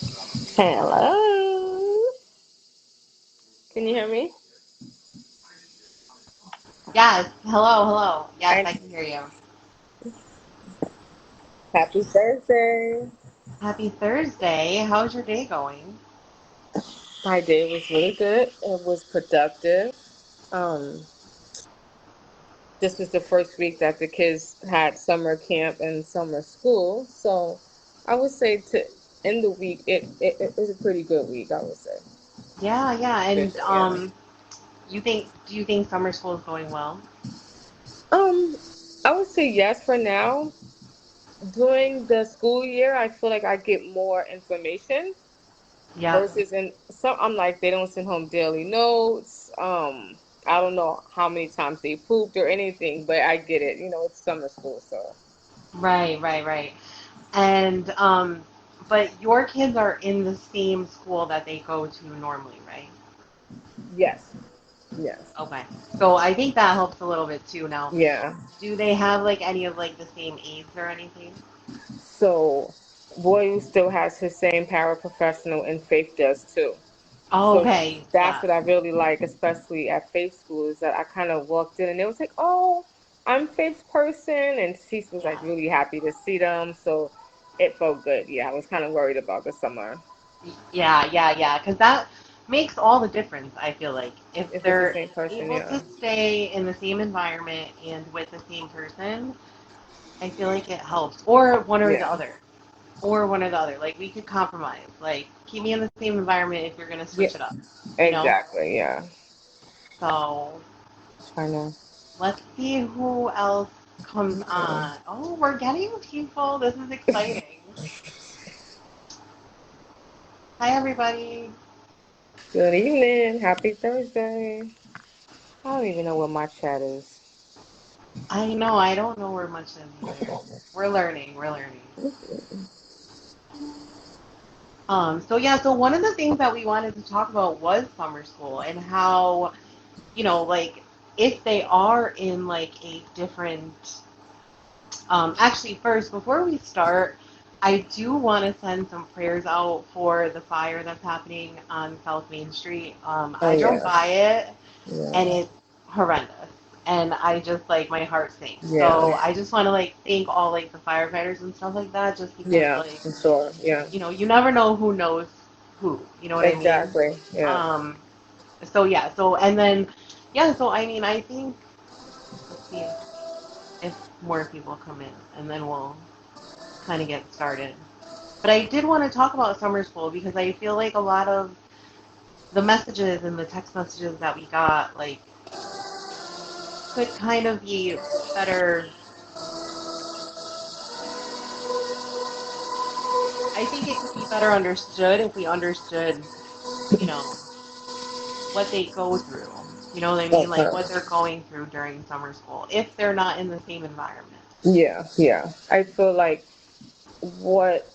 Hello. Can you hear me? Yes. Hello, hello. Yes, I I can hear you. Happy Thursday. Happy Thursday. How's your day going? My day was really good. It was productive. Um, this was the first week that the kids had summer camp and summer school, so I would say to end the week, it was a pretty good week. I would say. Yeah, yeah. And Efficient, yeah. do you think summer school is going well? Um, I would say yes for now. During the school year, I feel like I get more information Yeah. versus in some. I'm like they don't send home daily notes. I don't know how many times they pooped or anything, but I get it. It's summer school, so Right, right, right. And but your kids are in the same school that they go to normally, right? yes, yes, Okay. So I think that helps a little bit too now. yeah. Do they have like any of like the same aides or anything? So Boyu still has his same paraprofessional, and Faith does too. Oh, So okay. that's Yeah. what I really like, especially at Faith School, is that I kind of walked in and it was like, oh, I'm Faith's person, and she was like Yeah. really happy to see them. So it felt good. Yeah, I was kind of worried about the summer. Yeah, yeah, yeah. Because that makes all the difference, I feel like. If If it's the they're same person, able yeah. to stay in the same environment and with the same person, I feel like it helps. Or one or the Yeah. other. Or one or the other. Like, we could compromise. Like, keep me in the same environment if you're going to Yeah. switch it up, you know? Exactly. Yeah. So, Trying to. let's see who else comes on. Oh, we're getting people. This is exciting. Hi, everybody. Good evening. Happy Thursday. I don't even know what my chat is. I know, I don't know where much is either. We're learning, we're learning. So yeah, so one of the things that we wanted to talk about was summer school and how, like if they are in like a different, actually first, before we start, I do want to send some prayers out for the fire that's happening on South Main Street. Oh I drove yeah. by it and Yeah. it's horrendous. And I just like my heart sinks. So Yeah. I just want to like thank all like the firefighters and stuff like that, just because Yeah. like For sure. Yeah. you never know who knows who. You know what I mean? Exactly. Yeah. Um, so yeah, so and then yeah, so I mean, I think let's see if more people come in, and then we'll kind of get started. But I did want to talk about summer school because I feel like a lot of the messages and the text messages that we got like could kind of be better. I think it could be better understood if we understood, you know, what they go through. You know what I mean? Like what Okay. they're going through during summer school if they're not in the same environment. Yeah. Yeah. I feel like what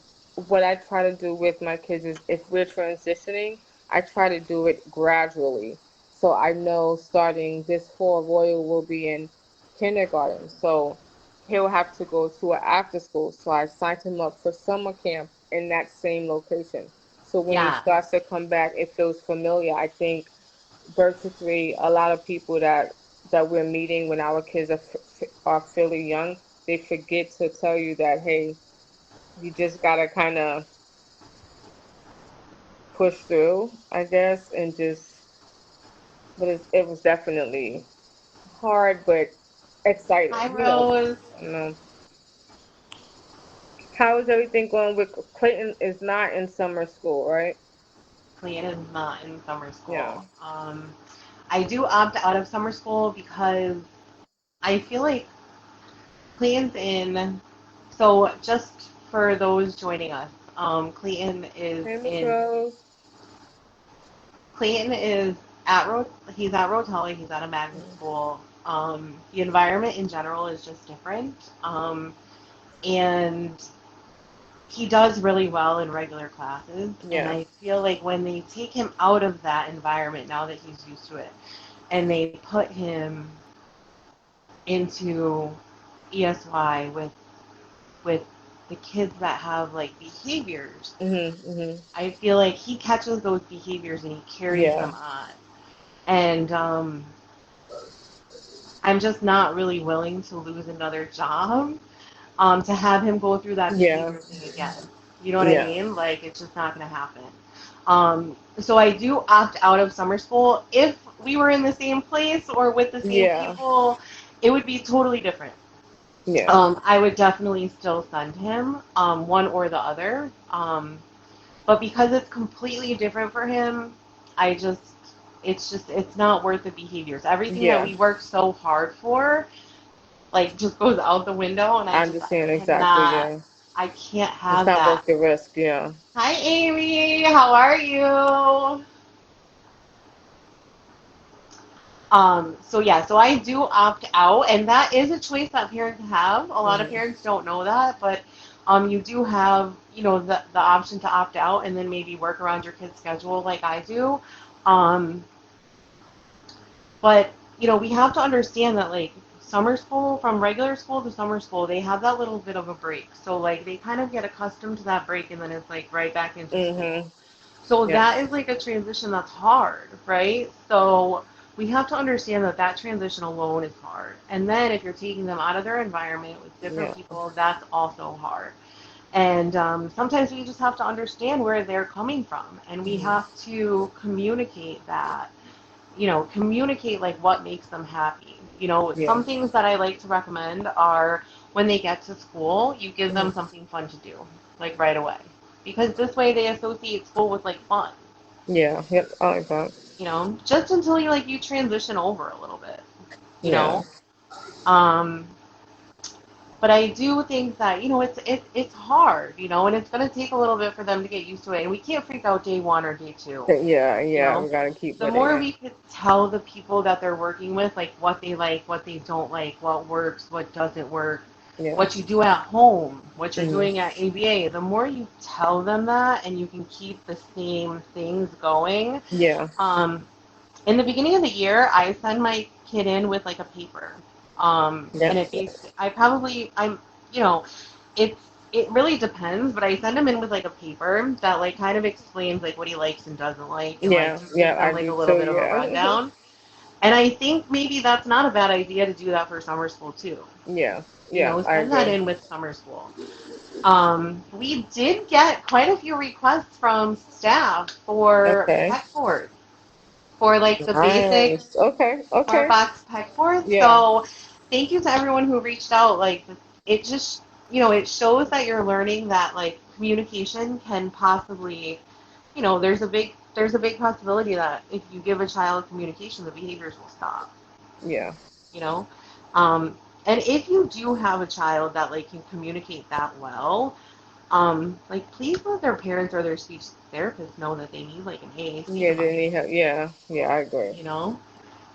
what I try to do with my kids is if we're transitioning, I try to do it gradually. So I know starting this fall, Royal will be in kindergarten. So he'll have to go to an after school. So I signed him up for summer camp in that same location. So when he Yeah. starts to come back, it feels familiar. I think birth to three, a lot of people that we're meeting when our kids are fairly young, they forget to tell you that, hey, you just gotta kind of push through, I guess, and just. But it was definitely hard, but Hi, exciting. Rose. You know. How is everything going with Clayton? Is not in summer school, right? Clayton is not in summer Yeah. school. I do opt out of summer school because I feel like Clayton's in. So just for those joining us, Clayton is Hey, Miss in. Rose. Clayton is at He's at Rotella. He's at a magnet school. The environment in general is just different. And he does really well in regular classes. And Yeah. I feel like when they take him out of that environment, now that he's used to it, and they put him into ESY with the kids that have like behaviors, Mhm. Mhm. I feel like he catches those behaviors and he carries Yeah. them on. And I'm just not really willing to lose another job to have him go through that Yeah. behavior thing again. You know what I Yeah. mean? Like, it's just not going to happen. So I do opt out of summer school. If we were in the same place or with the same Yeah. people, it would be totally different. Yeah. I would definitely still send him, one or the other. But because it's completely different for him, I just, it's not worth the behaviors. Everything that Yeah. we work so hard for, like, just goes out the window, and I I understand exactly. cannot, Yeah. I can't It's have not that. worth the risk. Yeah. Hi, Amy. How are you? So yeah, so I do opt out, and that is a choice that parents have. A lot of Mhm. parents don't know that, but you do have, the option to opt out and then maybe work around your kid's schedule like I do. Um, but we have to understand that like summer school, from regular school to summer school, they have that little bit of a break. So like they kind of get accustomed to that break, and then it's like right back into school. Mhm. So Yep. that is like a transition that's hard, right? So we have to understand that that transition alone is hard. And then if you're taking them out of their environment with different Yeah. people, that's also hard. And sometimes we just have to understand where they're coming from, and we Mhm. have to communicate that. Communicate like what makes them happy. Yeah. Some things that I like to recommend are when they get to school, you give them Mhm. something fun to do, like right away. Because this way they associate school with like fun, Yeah. Yep. I like that. just until you transition over a little bit, you Yeah. know. Um, but I do think that it's hard, and it's going to take a little bit for them to get used to it, and we can't freak out day one or day two, Yeah. you Yeah. know. We gotta keep The with it. more Yeah. we could tell the people that they're working with, like what they like, what they don't like, what works, what doesn't work, Yeah. what you do at home, what you're Mhm. doing at ABA, the more you tell them that and you can keep the same things going. Yeah. Um, in the beginning of the year, I send my kid in with like a paper. And Yep. it basically, you know, it's, it really depends, but I send him in with like a paper that like kind of explains like what he likes and doesn't like, and like Yeah. just gives Yeah. them I like do a little too. bit of a Yeah. rundown. And I think maybe that's not a bad idea to do that for summer school too. Yeah. Yeah. I Send that agree. in with summer school. We did get quite a few requests from staff for Okay. pet board, for like the basic Nice. Okay. smart Okay. box pet board. Yeah. So thank you to everyone who reached out. Like it just, it shows that you're learning that like communication can possibly, there's a big possibility that if you give a child communication, the behaviors will stop. Yeah. You know, um, and if you do have a child that like can communicate that well, like please let their parents or their speech therapist know that they need like an AAC Yeah. They device. need help. Yeah. Yeah. I agree. You know,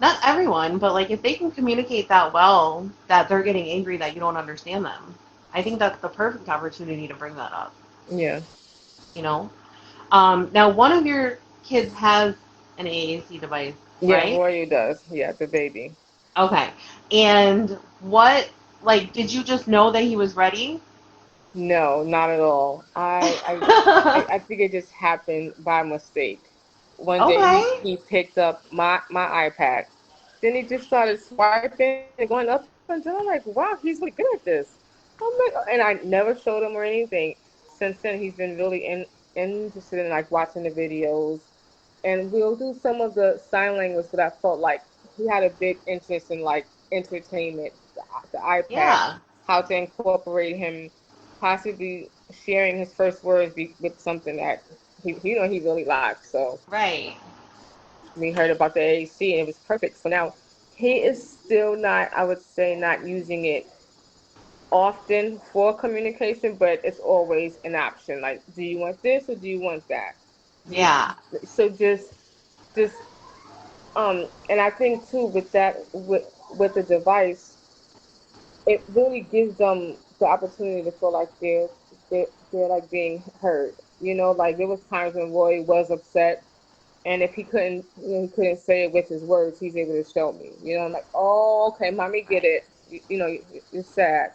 not everyone, but like if they can communicate that well that they're getting angry that you don't understand them, I think that's the perfect opportunity to bring that up. Yeah. You know, now one of your kids has an AAC device, Yeah. right? Rory does. Yeah. The baby. Okay, and what like did you just know that he was ready? No, not at all. I think it just happened by mistake. One day Okay. he picked up my iPad. Then he just started swiping and going up and down. I'm like, wow, he's really good at this. I'm like, and I never showed him or anything. Since then, he's been really interested in like watching the videos, and we'll do some of the sign language. But I felt like he had a big interest in like entertainment, the iPad, Yeah. how to incorporate him, possibly sharing his first words with something that he really likes. So Right. we heard about the AAC and it was perfect. So now he is still not, I would say, not using it often for communication, but it's always an option. Like, do you want this or do you want that? Do you, Yeah. so just and I think too with that with the device, it really gives them the opportunity to feel like they're like being heard. Like there was times when Roy was upset, and if he couldn't, he couldn't say it with his words, he's able to show me. I'm like, oh, okay, mommy, get Right. it. You're sad.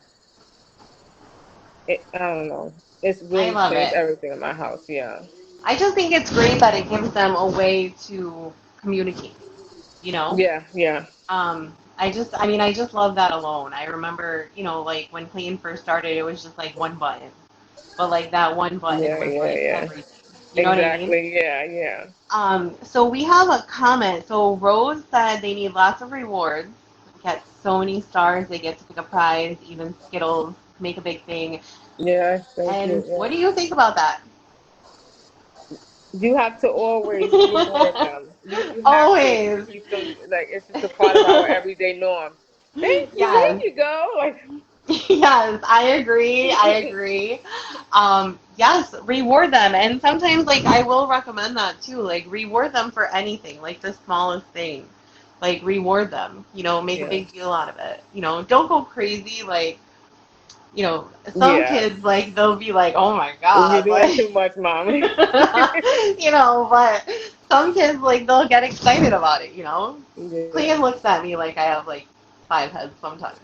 I don't know. It's I really love changed it. everything in my house. Yeah. I just think it's great that it gives them a way to communicate, you know? Yeah. Yeah. I just love that alone. I remember, like when Clayton first started, it was just like one button. But like that one button Yeah. was Yeah. like Yeah. everything. You know what I mean? Exactly. Yeah. Yeah. So we have a comment. So Rose said they need lots of rewards. Get so many stars, they get to pick a prize, even Skittles, make a big thing. Yeah. Thank you. And what Yeah. do you think about that? You have to always reward them. You have to Always. keep them like it's just a part of our everyday norm. Thank you. Yes. Here you go. Like. Yes, I agree. I agree. Yes, reward them. And sometimes, like, I will recommend that too. Like, reward them for anything, like the smallest thing. Like, reward them. Make a Yeah. big deal out of it. Don't go crazy. Like, some Yeah. kids, like, they'll be like, oh my You're God. doing Like, too much, mommy. but some kids, like, they'll get excited about it. Yeah. Clean looks at me like I have, like, five heads sometimes.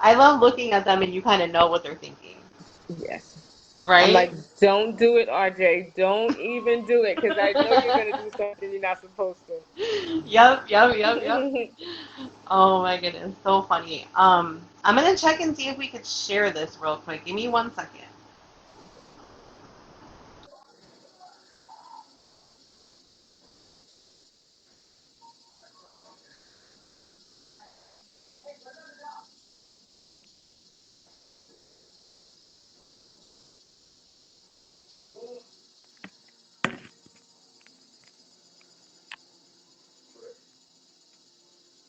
I love looking at them and you kind of know what they're thinking, Yes. I'm right? like, don't do it, RJ. Don't even do it because I know you're gonna do something you're not supposed Yep, yep, yep, yep. to. Oh my goodness, so funny. I'm gonna check and see if we could share this real quick. Give me 1 second.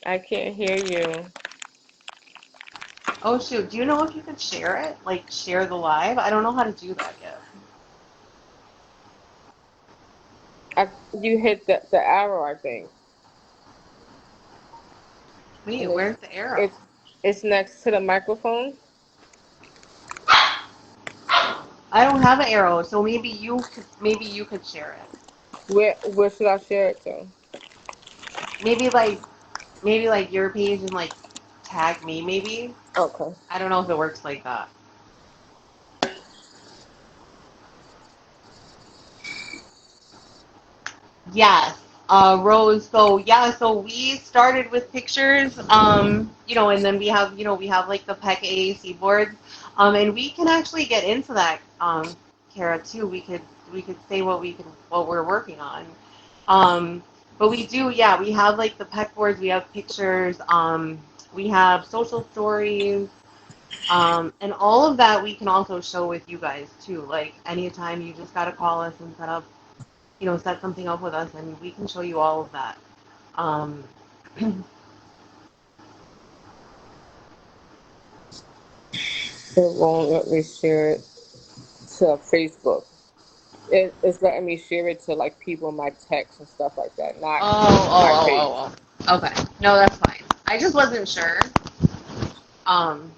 I can't hear you. Oh shoot, do you know if you could share it? Like share the live? I don't know how to do that yet. You hit the arrow, I think, Wait, and where's the arrow? it's it's next to the microphone. I don't have an arrow, so maybe you could share it. Where should I share it to? Maybe like your page and like tag me maybe. Okay. I don't know if it works like that. Yes, Rose. So yeah, so we started with pictures, and then we have like the PEC AAC boards, and we can actually get into that, Kara too. We could say what we're working on, um, but we do, yeah, we have like the PEC boards, we have pictures, we have social stories, and all of that we can also show with you guys too. Like anytime you just gotta call us and set something up with us, and we can show you all of that. Um, It won't let me share it to Facebook. It's letting me share it to like people in my text and stuff like that, not my page. Okay. No, that's fine. I just wasn't sure. Um,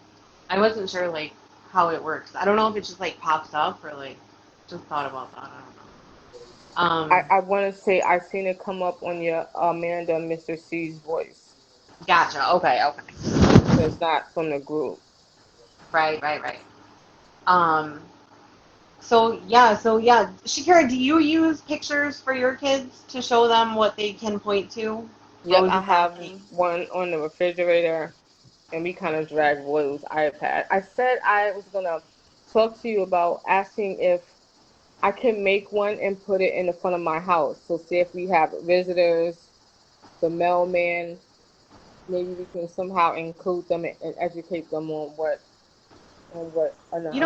I wasn't sure like how it works. I don't know if it just like pops up or like just thought about that. I don't know. I want to say I've seen it come up on your Amanda and Mr. C's voice, Gotcha. Okay. Okay. so it's not from the group. Right. Right. Right. Um. So yeah. Shakira, do you use pictures for your kids to show them what they can point to? Yep, Rose I is have asking. one on the refrigerator, and we kind of drag Will's iPad. I said I was gonna talk to you about asking if I can make one and put it in the front of my house. So see if we have visitors, the mailman, maybe we can somehow include them and educate them on what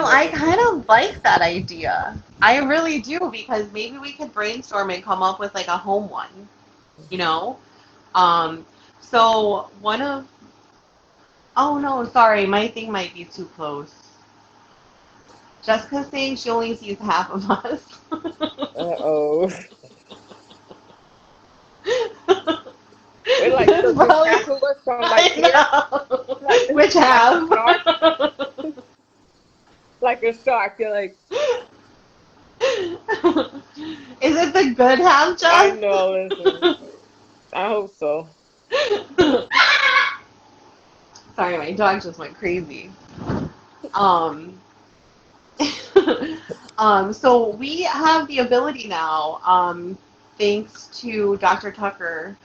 I kind information. of like that idea. I really do because maybe we could brainstorm and come up with like a home one, you know? Um, so one of, oh no, sorry, my thing might be too close. Jessica's saying she only sees half of us. Uh-oh. We're like, so It's just probably, half of us from like I here, know. like Which like a half? shark, like a shark. You're like, Is it the good half, I Jess? know. Listen, I hope so. Sorry, my dog just went crazy. Um, so we have the ability now, thanks to Dr. Tucker,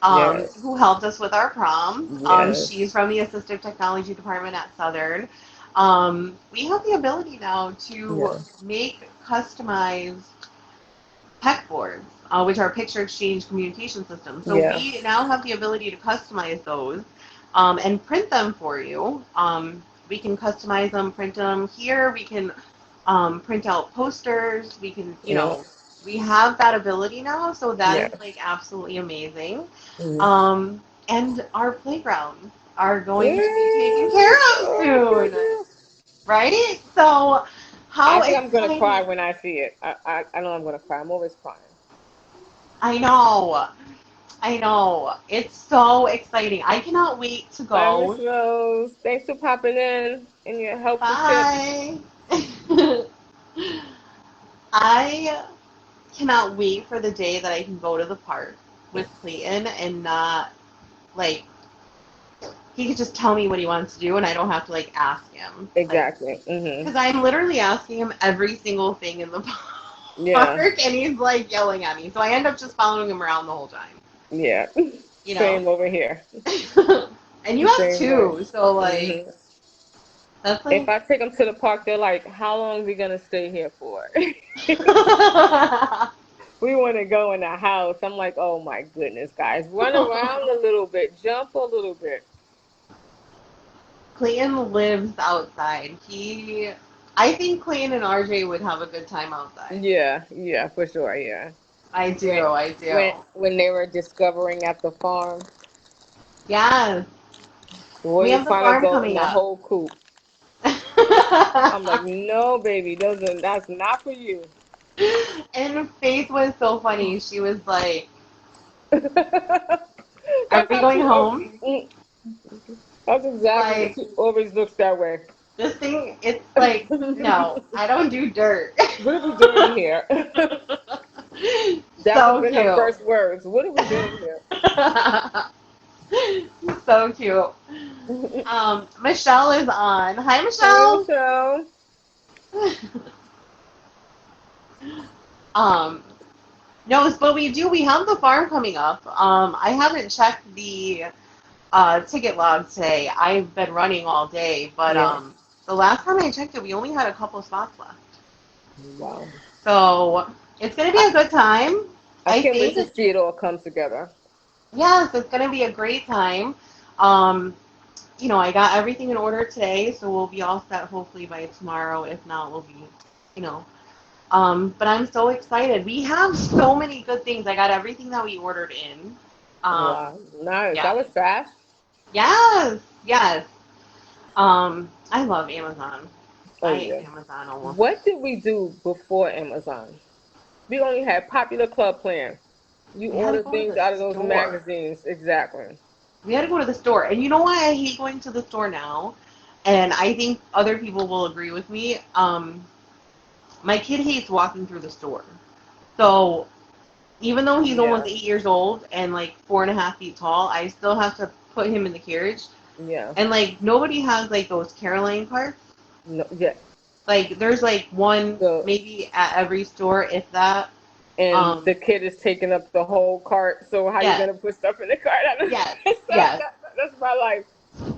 Yes. who helped us with our prom. She's Yes. from the Assistive Technology Department at Southern. We have the ability now to Yes. make customized PEC boards, which are picture exchange communication systems. So we Yes. now have the ability to customize those and print them for you. We can customize them, print them here. We can print out posters. We can, Yes. we have that ability now. So that is like Yes. absolutely amazing. Mm. And our playgrounds are going to be taken care Yes. of Oh my soon, goodness. right? So I how think I'm gonna cry exciting! when I see it. I know I'm gonna cry. I'm always crying. I know. I know. It's so exciting. I cannot wait to Bye, Miss go. Rose. Thanks for popping in and your helpful tips. Bye. I cannot wait for the day that I can go to the park with Clayton and not, like, he could just tell me what he wants to do and I don't have to, like, ask him. Like, Exactly. because Mhm. I'm literally asking him every single thing in the Yeah. park and he's, like, yelling at me. So I end up just following him around the whole time, Yeah. you know? Same over here. And you have Same way. two, so, like, Mhm. that's, If like, I take them to the park, they're like, "How long are we gonna stay here for?" We want to go in the house. I'm like, "Oh my goodness, guys, run around a little bit, jump a little bit." Clayton lives outside. I think Clayton and RJ would have a good time outside. Yeah, yeah, for sure. Yeah. I do, When I do. when they were discovering at the farm, Yes, boy, we they have the finally farm go in coming the up. whole coop. I'm like, "No, baby, that's not for you." And Faith was so funny. She was like, "Are That's we how going she. home?" That's exactly. Like, She always looks that way. this thing, it's like, no, I don't do dirt. What are we doing here? That would have So been her cute. first words. What are we doing here? So cute. Michelle is on. Hi, Hey, Michelle. Michelle. um, no, but we do. We have the farm coming up. I haven't checked the ticket log today. I've been running all day, but Yeah. the last time I checked it, we only had a couple spots left. Wow. So it's gonna be I, a good time. I I can't wait to think. see it all come together. Yes, it's gonna be a great time. Um, I got everything in order today, so we'll be all set hopefully by tomorrow. If not, we'll be, you know. But I'm so excited. We have so many good things. I got everything that we ordered in. Um, Wow. Nice. yeah. That was fast. Yes, yes. I love Amazon. Oh, I yeah. Amazon almost. What did we do before Amazon? We only had Popular Club Plan. You We had to order go to things the out of those store. magazines. Exactly. We had to go to the store. And you know why I hate going to the store now? And I think other people will agree with me. My kid hates walking through the store. So even though he's almost Yeah. 8 years old and like 4.5 feet tall, I still have to put him in the carriage. Yeah. And like nobody has like those Caroline carts. No, yeah. Like there's like one The maybe at every store, if that. and Um, the kid is taking up the whole cart. So how you yes, gonna put stuff in the cart? yes, yes, That's my life.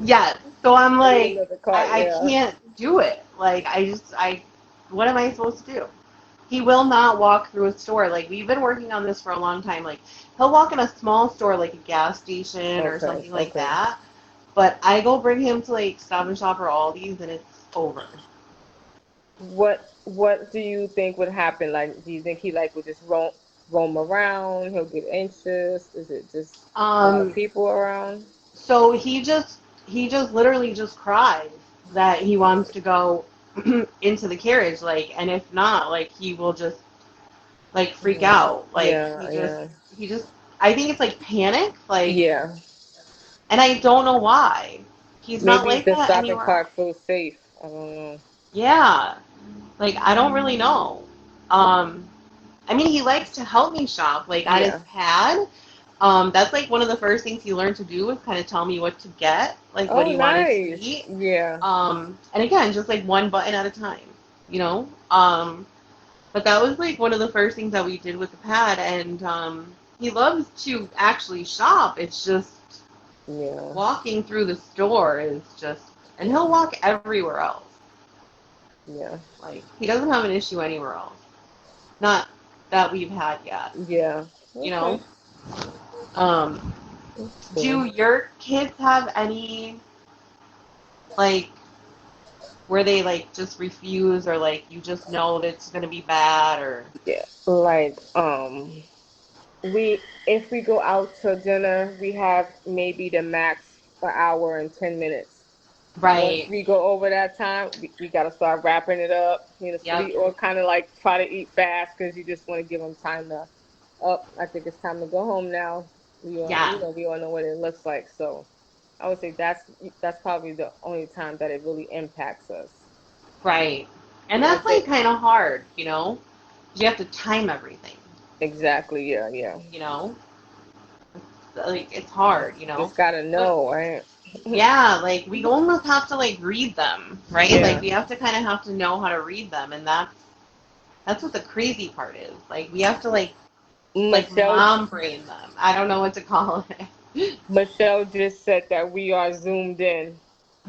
yes. So I'm I need like, another cart. I Yeah. can't do it. Like what am I supposed to do? He will not walk through a store. Like we've been working on this for a long time. Like he'll walk in a small store, like a gas station or Okay. something like Okay. that. But I go bring him to like Stop and Shop or Aldi's, and it's over. What do you think would happen? Like, do you think he like would just roam around? He'll get anxious. Is it just a lot of Um, people around? so he just literally just cries that he wants to go into the carriage, like, and if not, like he will just like freak Mm. out. Like Yeah. Yeah. he just I think it's like panic, like, Yeah. and I don't know why. He's not Maybe like the that shopping anywhere else. cart feels safe. I don't know. Yeah. Like I don't really know. Um I mean he likes to help me shop like on his Yeah. pad, That's like one of the first things he learned to do was kind of tell me what to get, like what Oh, he wanted to nice. eat. Yeah. And again, just like one button at a time, you know. But that was like one of the first things that we did with the pad, and he loves to actually shop. It's just Yeah. walking through the store is just, and he'll walk everywhere else. Yeah. Like he doesn't have an issue anywhere else. Not that we've had yet, Yeah. you Okay. know. Um, That's do cool. your kids have any like where they like just refuse or like you just know that it's gonna be bad or Yeah. Like, if we go out to dinner, we have maybe the max an hour and 10 minutes. Once right? we go over that time, we got to start wrapping it up. So Yep. we all kind of like try to eat fast because you just want to give them time to up. I think it's time to go home now. Yeah. We all know what it looks like. So I would say that's probably the only time that it really impacts us. Right. And Yeah, that's like kind of hard, you know. You have to time everything, exactly. Yeah, yeah. you know. Like it's hard, you know. Just gotta But know, right? yeah, like we almost have to like read them, right? Like Yeah. we have to kind of have to know how to read them, and that's what the crazy part is. Like we have to like Michelle mom brain them. I don't know what to call it. Michelle just said that we are zoomed in.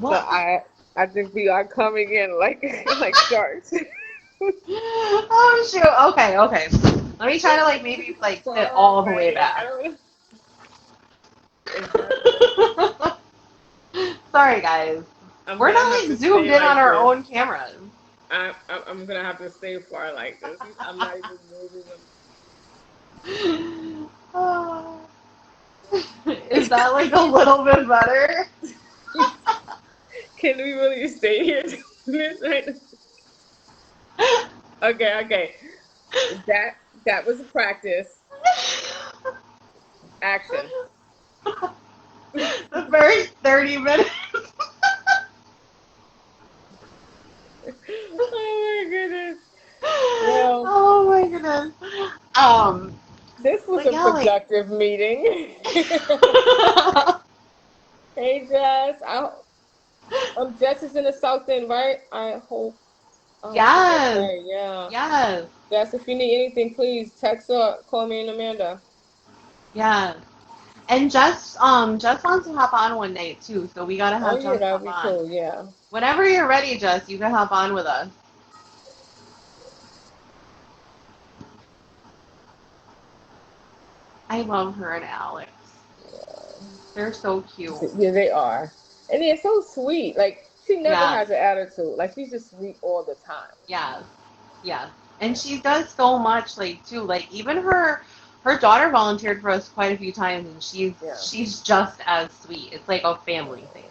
So What? I think we are coming in like like sharks. Oh shoot. Okay, okay. Let me try to like maybe like sit Far all the way away. I back. don't know. Is that Sorry guys. I'm We're gonna not have like to zoomed stay in on like our this. own cameras. I'm gonna have to stay far like this. I'm not even moving Oh. Is that like a little bit better? them. Can we really stay here doing this right now? Okay, okay. That that was a practice. Action. The first 30 minutes. Oh my goodness. Well, Oh my goodness. Um, this was but a yeah, like productive meeting. Hey Jess, Jess is in the South End, right? I hope she's yes, okay. Yeah. yes, Jess, if you need anything, please text or call me and Amanda. yes. And Jess wants to hop on one night too, so we gotta Oh have yeah, Jess that would hop be on. cool. Yeah. Whenever you're ready, Jess, you can hop on with us. I love her and Alex. They're so cute. Yeah, they are. And they're so sweet. Like she never Yes, has an attitude. Like she's just sweet all the time. yes, yes. And she does so much, like too. Like even her daughter volunteered for us quite a few times, and she's Yeah. she's just as sweet. It's like a family thing.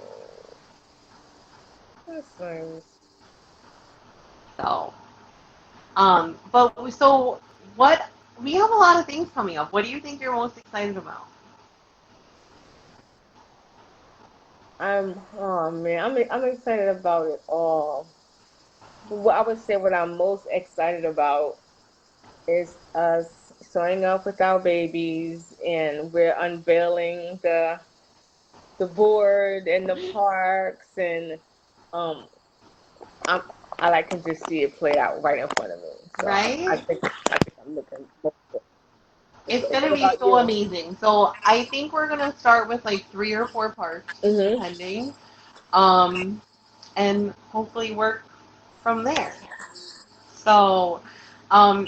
That's nice. So, so what? We have a lot of things coming up. What do you think you're most excited about? Oh man, I'm excited about it all. What I would say what I'm most excited about is us showing up with our babies and we're unveiling the board and the parks and um I'm I can just see it play out right in front of me. So Right? I think I'm looking forward to it. It's gonna What be about so you? amazing. So I think we're gonna start with like 3 or 4 parts, Mhm. depending, um, and hopefully work from there. So,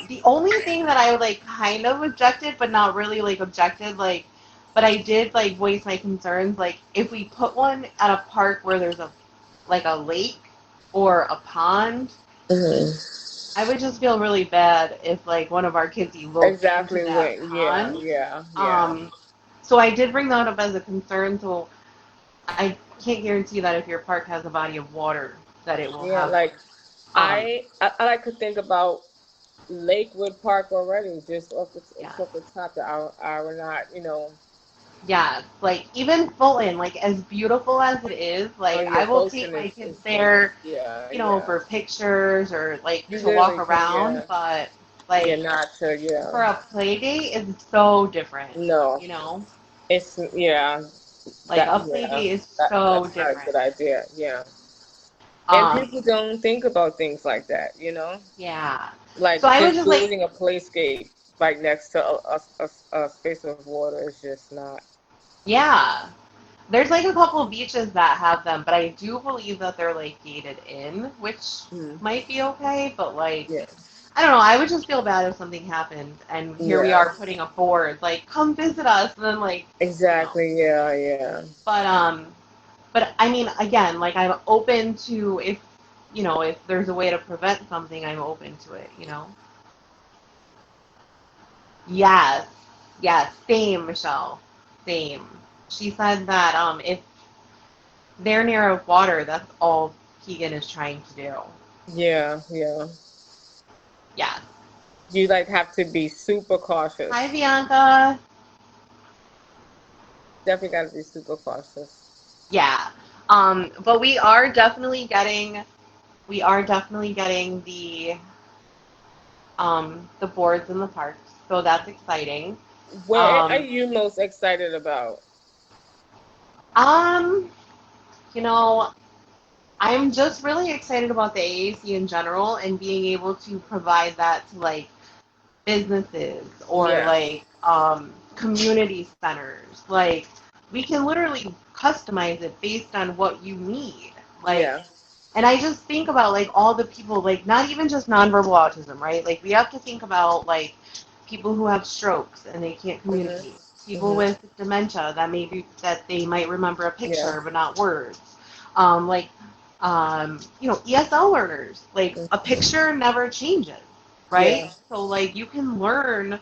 the only thing that I like kind of objected, but not really like objected, like, but I did like voice my concerns. Like, if we put one at a park where there's a like a lake or a pond, Mhm. I would just feel really bad if like one of our kids eloped into Exactly that what. Yeah. pond. Yeah. Yeah. Um, so I did bring that up as a concern. So I can't guarantee that if your park has a body of water that it will Yeah. have Like um I like to think about Lakewood Park already, just yeah. off the top of our not, Yeah, like even Fulton, like as beautiful as it is, oh like yeah, I will take Fulton my kids is nice. there, Yeah, you know, yeah. for pictures or like You to walk literally can, around, yeah. but Yeah, Like not to, yeah. for a play date is so different, No, you know? it's, yeah, Like a play yeah, date is so that's not a different. good idea. Yeah. And Um, people don't think about things like that, you know? yeah. So Like I was just just like, building a playscape right next to a space of water is just not. yeah. There's like a couple of beaches that have them, but I do believe that they're like gated in, which Mm, might be okay, but like yeah. I don't know, I would just feel bad if something happened and here we Yeah. are putting a board, like, come visit us and then like, you know. Exactly. Yeah. Yeah. But but I mean again, like I'm open to if you know, if there's a way to prevent something, I'm open to it, you know? Yes. Yes. Same, Michelle. Same. She said that if they're near water, that's all Keegan is trying to do. Yeah. Yeah. Yes. You like have to be super Hi, cautious. Bianca. Definitely got to be super cautious. Yeah. But we are definitely getting the boards in the parks, so that's exciting. Where are Um, you most excited about? um, you know, I'm just really excited about the AAC in general and being able to provide that to like businesses or Yeah. like community centers. Like we can literally customize it based on what you need. Like, Yeah. and I just think about like all the people, like not even just nonverbal autism, right? Like we have to think about like people who have strokes and they can't Mhm. communicate. People Mhm. with dementia that they might remember a Yeah. picture but not words. Like you know, ESL learners, like a Mhm. picture never changes, right? Yeah. So like you can learn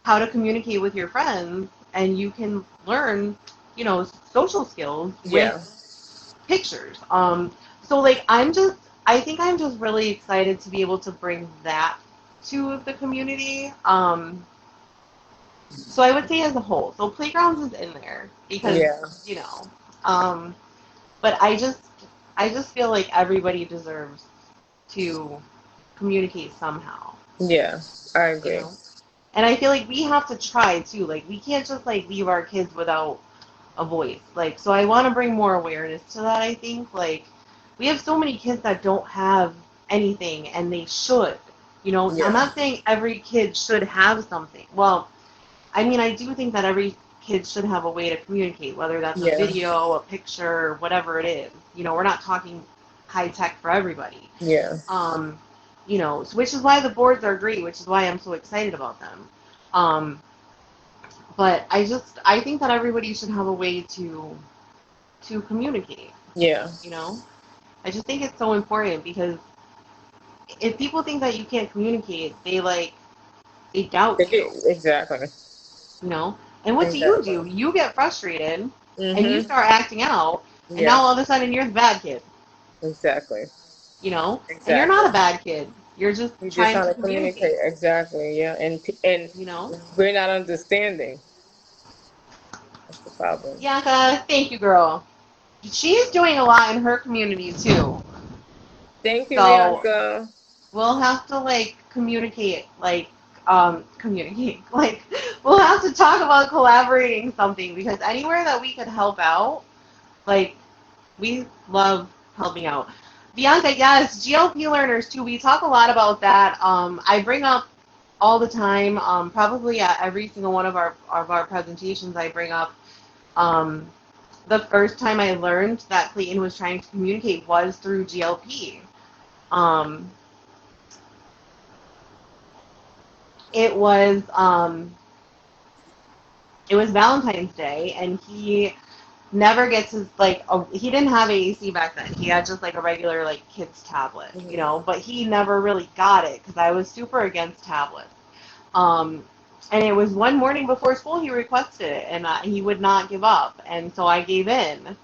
how to communicate with your friends and you can learn, you know, social skills with Yeah. pictures. So like I think I'm just really excited to be able to bring that to the community. So I would say as a whole. So playgrounds is in there because, Yeah. you know, um, but I just feel like everybody deserves to communicate somehow, Yeah. I you agree. know? And I feel like we have to try too. Like we can't just like leave our kids without a voice. Like so I want to bring more awareness to that, I think. Like we have so many kids that don't have anything and they should. You know, I'm Yeah. not saying every kid should have something. Well, I mean, I do think that every kid should have a way to communicate, whether that's a Yeah. video, a picture, whatever it is. You know, we're not talking high tech for everybody. Yeah. Um, you know, so which is why the boards are great, which is why I'm so excited about them. Um, but I think that everybody should have a way to communicate. Yeah. You know, I just think it's so important because if people think that you can't communicate, they doubt you. Exactly. You know, and what do? Exactly. You get frustrated and you Mhm. start acting out, and Yeah. now all of a sudden you're the bad kid. Exactly. You know, and you're Exactly. not a bad kid. You're just We just trying trying to to communicate. communicate. Exactly. Yeah. And You know, we're not understanding. That's the problem. Bianca, thank you, girl. She's doing a lot in her community too. Thank you, So Bianca. we'll have to like communicate, communicate, like we'll have to talk about collaborating something because anywhere that we could help out, like we love helping out. Bianca, yes, GLP learners too. We talk a lot about that. I bring up all the time, probably at every single one of our presentations. I bring up um, the first time I learned that Clayton was trying to communicate was through GLP. Um, it was um, it was Valentine's Day, and he never gets his he didn't have AAC back then. He had just like a regular like kids tablet, you Mhm. know. But he never really got it because I was super against tablets. Um, and it was one morning before school he requested it, and he would not give up, and so I gave in.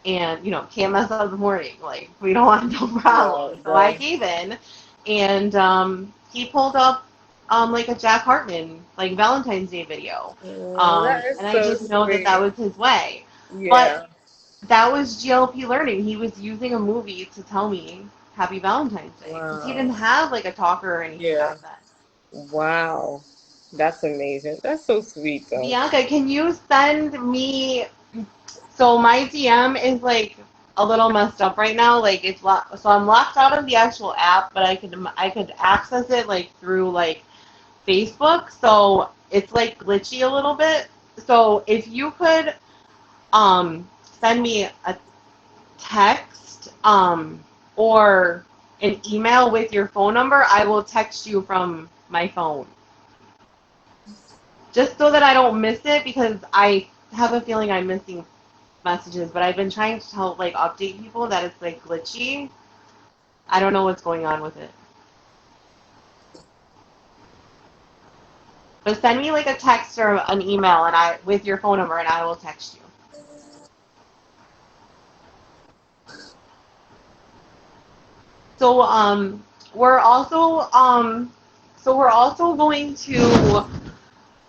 And you know, can't mess up the morning. Like we don't want no Right. problems. So I Right. gave in, and he pulled up like a Jack Hartman like Valentine's Day video, That is and I so just know that that sweet. was his way. But Yeah. that was GLP learning. He was using a movie to tell me Happy Valentine's Day because he didn't Wow. have like a talker or anything Yeah. back then. Wow. That's amazing. That's so sweet though. Bianca, can you send me? So my DM is like a little messed up right now. Like it's locked, so I'm locked out of the actual app, but I could access it like through like Facebook. So it's like glitchy a little bit. So if you could send me a text or an email with your phone number, I will text you from my phone. Just so that I don't miss it because I have a feeling I'm missing messages, but I've been trying to tell like update people that it's like glitchy. I don't know what's going on with it. But send me like a text or an email and I with your phone number and I will text you. So we're also we're also going to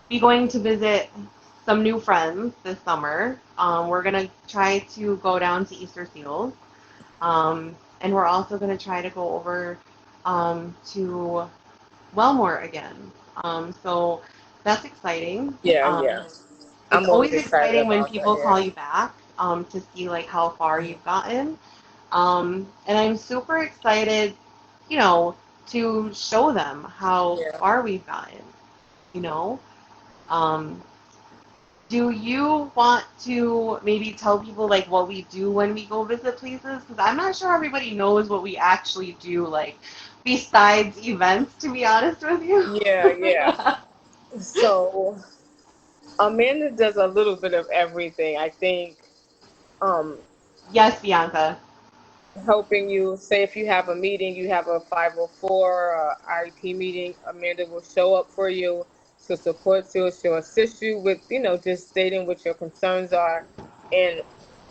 be going to visit some new friends this summer. We're gonna try to go down to Easter Seals. And we're also gonna try to go over to Wellmore again. So that's exciting. Yeah, yeah. It's I'm always always excited exciting when about that. people call Yeah. you back to see like how far you've gotten. And I'm super excited, you know, to show them how Yeah. far we've gotten. You know, um, do you want to maybe tell people like what we do when we go visit places? Because I'm not sure everybody knows what we actually do, like besides events. To be honest with you. Yeah, yeah. So Amanda does a little bit of everything. I think um Yes, Bianca. helping you say if you have a meeting, you have a 504 IEP meeting, Amanda will show up for you. She'll support you. She'll assist you with, just stating what your concerns are and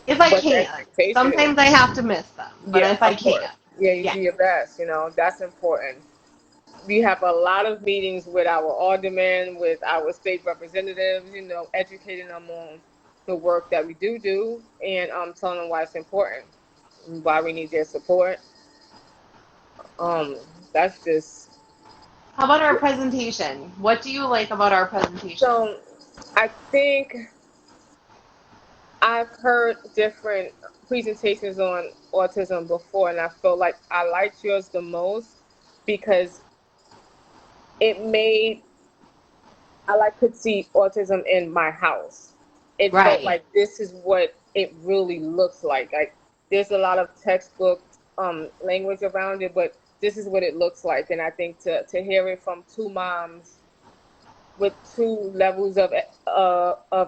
If I what the can. expectation is. Sometimes I have to miss them, but Yeah, if I of course. can. Yeah, you Yeah. do your best. That's important. We have a lot of meetings with our aldermen, with our state representatives, educating them on the work that we do and telling them why it's important, why we need their support. Um, that's just How about our presentation? What do you like about our presentation? so. I think I've heard different presentations on autism before, and I feel like I liked yours the most because it made could see autism in my house. It felt Right. like this is what it really looks like. Like there's a lot of textbook language around it, but this is what it looks like. And I think to hear it from two moms with two levels of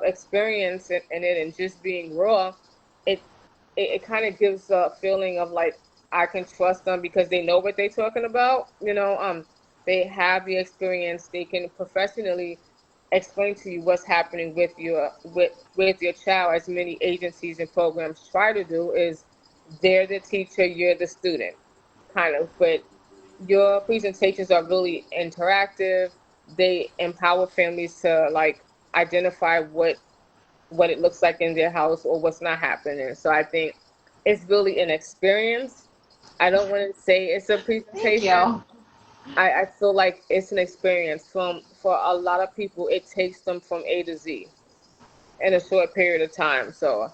experience in it and just being raw, it it kind of gives a feeling of like I can trust them because they know what they're talking about. They have the experience. They can professionally explain to you what's happening with your child. As many agencies and programs try to do is they're the teacher, you're the student, kind of. But your presentations are really interactive. They empower families to like identify what it looks like in their house or what's not happening. So I think it's really an experience. I don't want to say it's a Thank presentation. you. I feel like it's an experience. For a lot of people, it takes them from A to Z in a short period of time. So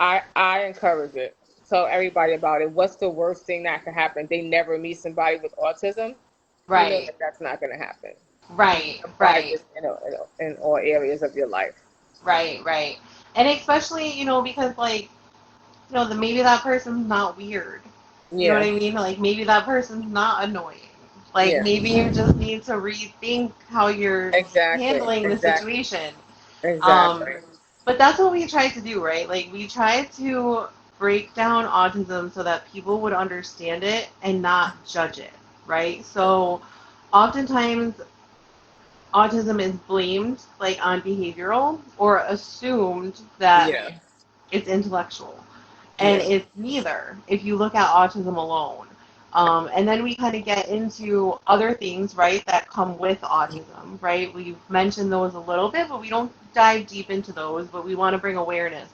I encourage it. Tell everybody about it. What's the worst thing that could happen? They never meet somebody with autism. You know Right. that that's not going to happen. You Right. can apply Right. this in all areas of your life. Right. Right. And especially, because like, maybe that person's not weird. You know what Yeah, I mean? Like maybe that person's not annoying. Like yeah, maybe you just need to rethink how you're exactly, handling the exactly, situation. Um, exactly. but that's what we try to do, right? Like we try to break down autism so that people would understand it and not judge it, right? So oftentimes autism is blamed like on behavioral or assumed that Yeah, it's intellectual. And yeah, it's neither if you look at autism alone. And then we kind of get into other things, right, that come with autism, right? We've mentioned those a little bit, but we don't dive deep into those. But we want to bring awareness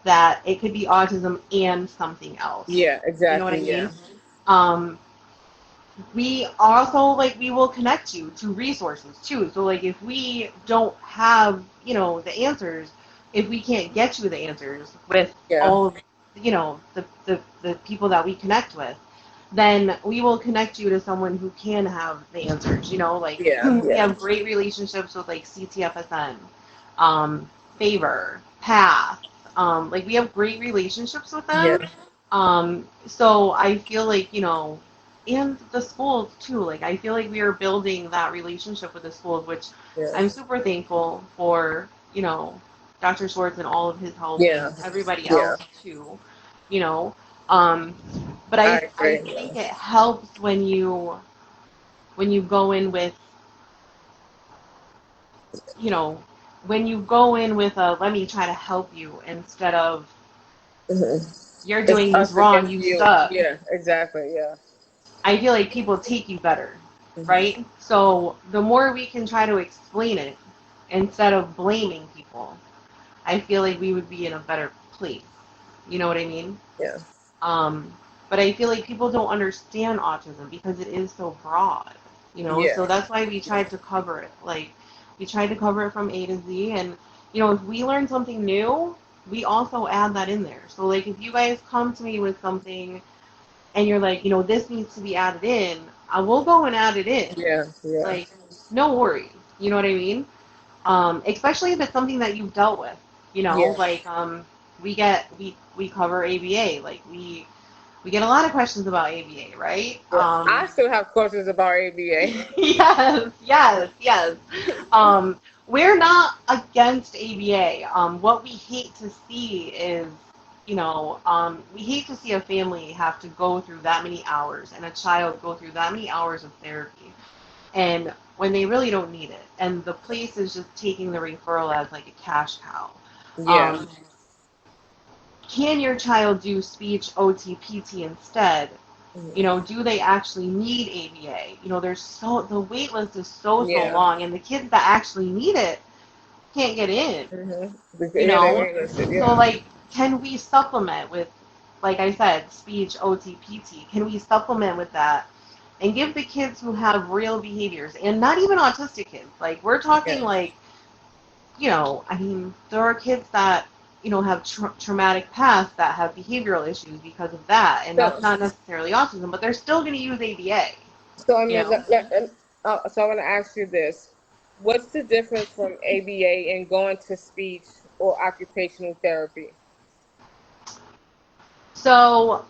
that it could be autism and something else. yeah, You know what I exactly. mean? Yeah, Um, we also, like, we will connect you to resources too. So like if we don't have, the answers, if we can't get you the answers with Yeah. all of, the people that we connect with, then we will connect you to someone who can have the answers. Like Yeah. we Yeah. have great relationships with like CTFSN, Favor, Path. Like we have great relationships with them. Yeah. So I feel like, and the schools too. Like I feel like we are building that relationship with the schools, which Yeah. I'm super thankful for, Dr. Schwartz and all of his help and Yeah. everybody Yeah. else too, you know. Um, but I I agree. think it helps when you go in with, you know, when you go in with a let me try to help you instead of Hmm. you're It's doing this us wrong, against you you. suck. Yeah. Exactly. Yeah. I feel like people take you better, Hmm. right? So the more we can try to explain it instead of blaming people, I feel like we would be in a better place. You know what I mean? Yeah. Um, but I feel like people don't understand autism because it is so broad, Yeah. So that's why we tried to cover it. Like, we tried to cover it from A to Z. And, if we learn something new, we also add that in there. So, like, if you guys come to me with something and you're like, this needs to be added in, I will go and add it in. Yeah. Yeah. Like, no worries. You know what I mean? Especially if it's something that you've dealt with. Yeah. Like we cover ABA. Like we get a lot of questions about ABA, right? Yeah. I still have questions about ABA. Yes, yes, yes. Um, we're not against ABA. What we hate to see is, we hate to see a family have to go through that many hours and a child go through that many hours of therapy, and when they really don't need it, and the place is just taking the referral as like a cash cow. Yeah. Um, can your child do speech OTPT instead? Hmm. Do they actually need ABA? The wait list is so Yeah. long, and the kids that actually need it can't get in. Hmm. You Yeah. They know, were listed. so Yeah. like, can we supplement with, like I said, speech OTPT? Can we supplement with that and give the kids who have real behaviors, and not even autistic kids? Like we're talking Yeah. like, I mean, there are kids that, have traumatic past that have behavioral issues because of that, and So, that's not necessarily autism, but they're still going to use ABA, I you mean, know? so I want to ask you this: what's the difference from ABA and going to speech or occupational therapy? So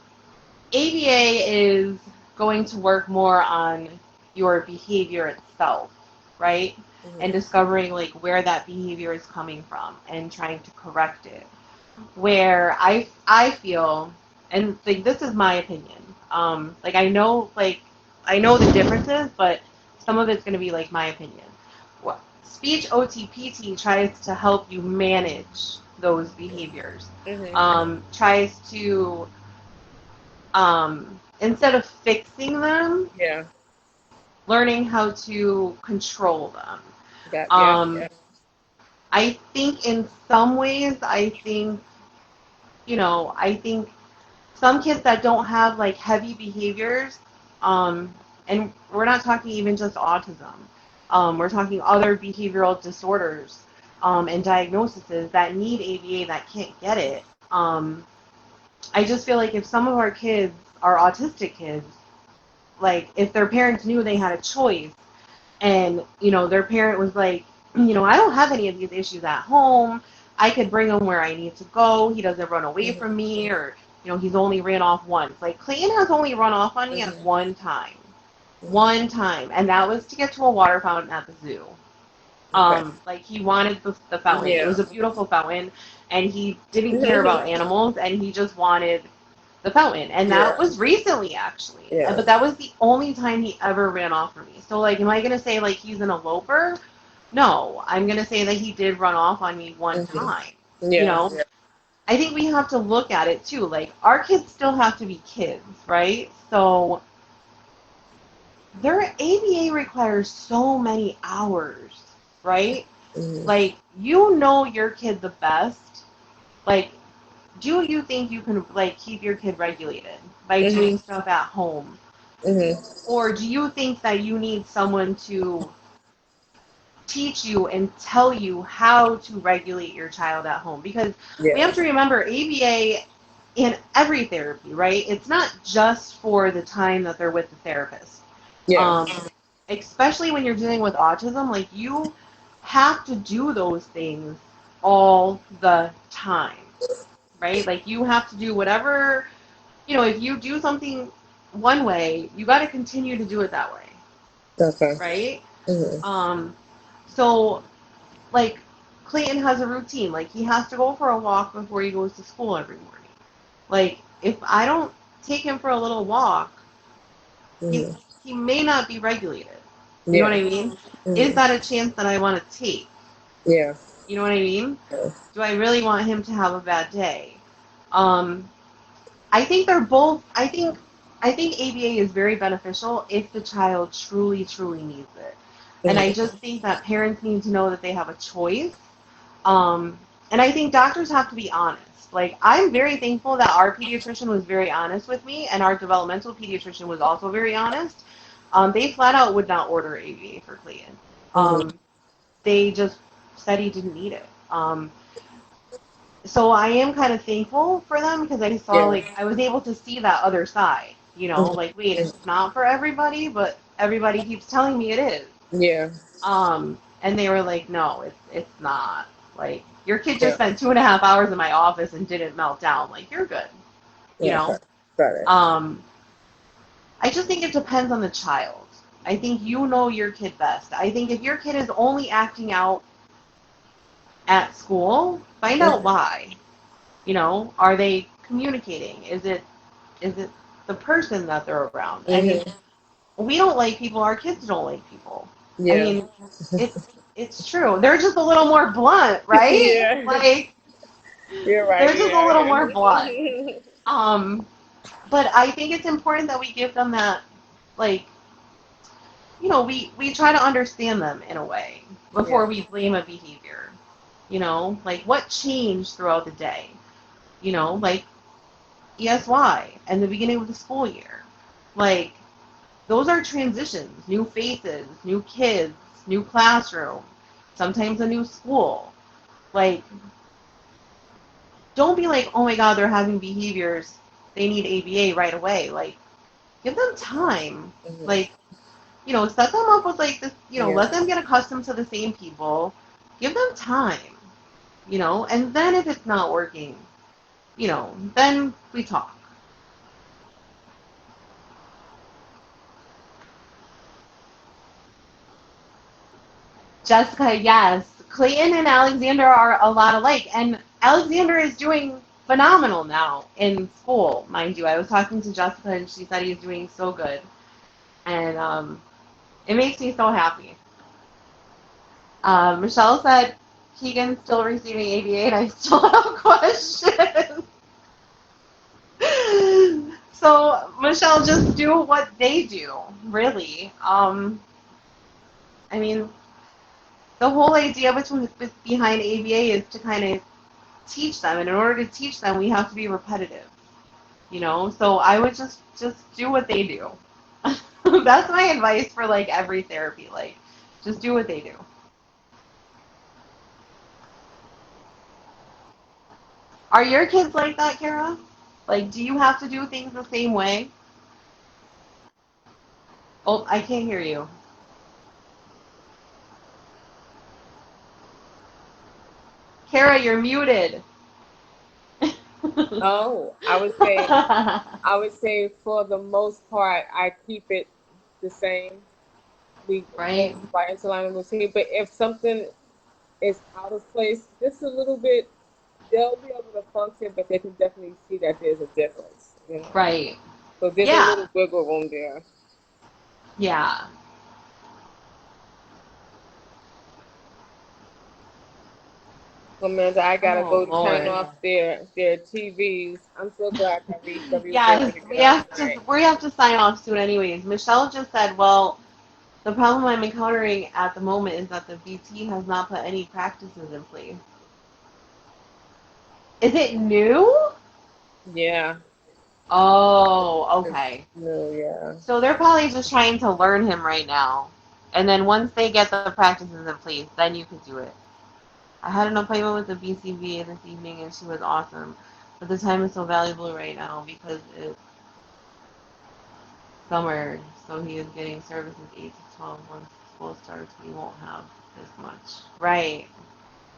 ABA is going to work more on your behavior itself, right? And Hmm. discovering like where that behavior is coming from and trying to correct it. Where I feel, and like this is my opinion. Like I know the differences, but some of it's going to be like my opinion. What speech OTPT tries to help you manage those behaviors. Hmm. Tries to, instead of fixing them, Yeah. learning how to control them. That. Yeah. Um, I think in some ways, I think some kids that don't have like heavy behaviors, and we're not talking even just autism, we're talking other behavioral disorders, and diagnoses that need ABA that can't get it. I just feel like if some of our kids are autistic kids, like if their parents knew they had a choice, and their parent was like, I don't have any of these issues at home, I could bring him where I need to go, he doesn't run away from Hmm. me, or he's only ran off once. Like Clayton has only run off on me at Hmm. one time, and that was to get to a water fountain at the zoo. Okay. Like he wanted the fountain. It Yeah. was a beautiful fountain, and he didn't care Hmm. about animals, and he just wanted the fountain. And that Yeah. was recently, actually. Yeah. But that was the only time he ever ran off from me. So, like, am I going to say, like, he's an eloper? No. I'm going to say that he did run off on me one Hmm. time. You Yeah. know? I think we have to look at it, too. Like, our kids still have to be kids, right? So, their ABA requires so many hours, right? Hmm. Like, you know your kid the best. Like, do you think you can like keep your kid regulated by Hmm. doing stuff at home? Mhm. Or do you think that you need someone to teach you and tell you how to regulate your child at home? Because we Yeah. have to remember ABA in every therapy, right? It's not just for the time that they're with the therapist. Yeah. Um, Especially when you're dealing with autism, like you have to do those things all the time, right? Like you have to do whatever, if you do something one way, you got to continue to do it that way, Okay. right? Mhm. Um, so like Clayton has a routine. Like he has to go for a walk before he goes to school every morning. Like if I don't take him for a little walk, he Mhm. he may not be regulated. You know what Yeah. I mean? Is Mhm. that a chance that I want to take? Yeah. You know what I mean? Yeah. Do I really want him to have a bad day? Um, I think they're both. I think ABA is very beneficial if the child truly, truly needs it. And I Mhm. just think that parents need to know that they have a choice. And I think doctors have to be honest. Like, I'm very thankful that our pediatrician was very honest with me, and our developmental pediatrician was also very honest. They flat out would not order ABA for Clayton. Mhm. They just said he didn't need it. So I am kind of thankful for them because I saw, Yeah. like, I was able to see that other side. Mhm. Like, wait, Mhm. it's not for everybody, but everybody keeps telling me it is. Yeah. And they were like, no, it's not. Like, your kid just Yeah. spent 2.5 hours in my office and didn't melt down. Like, you're good. You Yeah. Okay. know. Got it. Um, I just think it depends on the child. I think you know your kid best. I think if your kid is only acting out at school, find out Mhm. why. Are they communicating? Is it the person that they're around? I mean, Mhm. we don't like people. Our kids don't like people. I Yeah. mean, it's true. They're just a little more blunt, right? Yeah. Like You're right. they're just a little more blunt. Yeah. Um, but I think it's important that we give them that, like, we try to understand them in a way Yeah. before we blame a behavior. Like what changed throughout the day. Like ESY and the beginning of the school year. Like those are transitions, new faces, new kids, new classroom, sometimes a new school. Like, don't be like, oh my God, they're having behaviors. They need ABA right away. Like, give them time. Mhm. Like, set them up with like this, Yeah. let them get accustomed to the same people. Give them time, and then if it's not working, then we talk. Jessica, yes. Clayton and Alexander are a lot alike, and Alexander is doing phenomenal now in school, mind you. I was talking to Jessica, and she said he's doing so good, and it makes me so happy. Michelle said Keegan's still receiving ABA, and I still have questions. So Michelle, just do what they do, really. I mean, the whole idea behind ABA is to kind of teach them, and in order to teach them, we have to be repetitive. So I would just do what they do. That's my advice for like every therapy. Like, just do what they do. Are your kids like that, Kara? Like, do you have to do things the same way? Oh, I can't hear you. Kara, you're muted. Oh, I would say for the most part, I keep it the same. We Right? go right into line of routine. But if something is out of place, just a little bit, they'll be able to function, but they can definitely see that there's a difference, you know. Right. So there's a Yeah. little wiggle room there. Yeah. Amanda, I gotta Oh go turn Lord. off their TVs. I'm so glad that we was able Yes, to we get on have to tonight. we have to sign off soon anyways. Michelle just said, well, the problem I'm encountering at the moment is that the VT has not put any practices in place. Is it new? Yeah. Oh, It's okay. new, yeah. So they're probably just trying to learn him right now. And then once they get the practices in place, then you could do it. I had an appointment with the BCBA this evening and she was awesome. But the time is so valuable right now because it's summer. So he is getting services 8 to 12. Once school starts, we won't have this much. Right,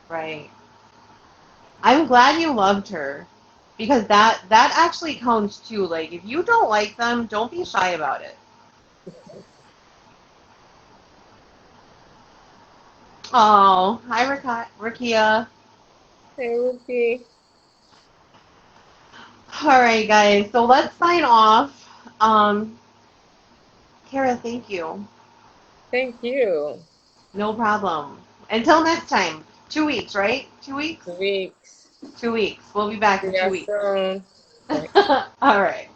right. I'm glad you loved her because that actually counts too. Like if you don't like them, don't be shy about it. Oh, hi Rakia. Hey, Ruby. All right, guys. So let's sign off. Um, Kara, thank you. Thank you. No problem. Until next time. 2 weeks, right? 2 weeks? 2 weeks. 2 weeks. We'll be back See in two ya weeks. soon. Bye. All right.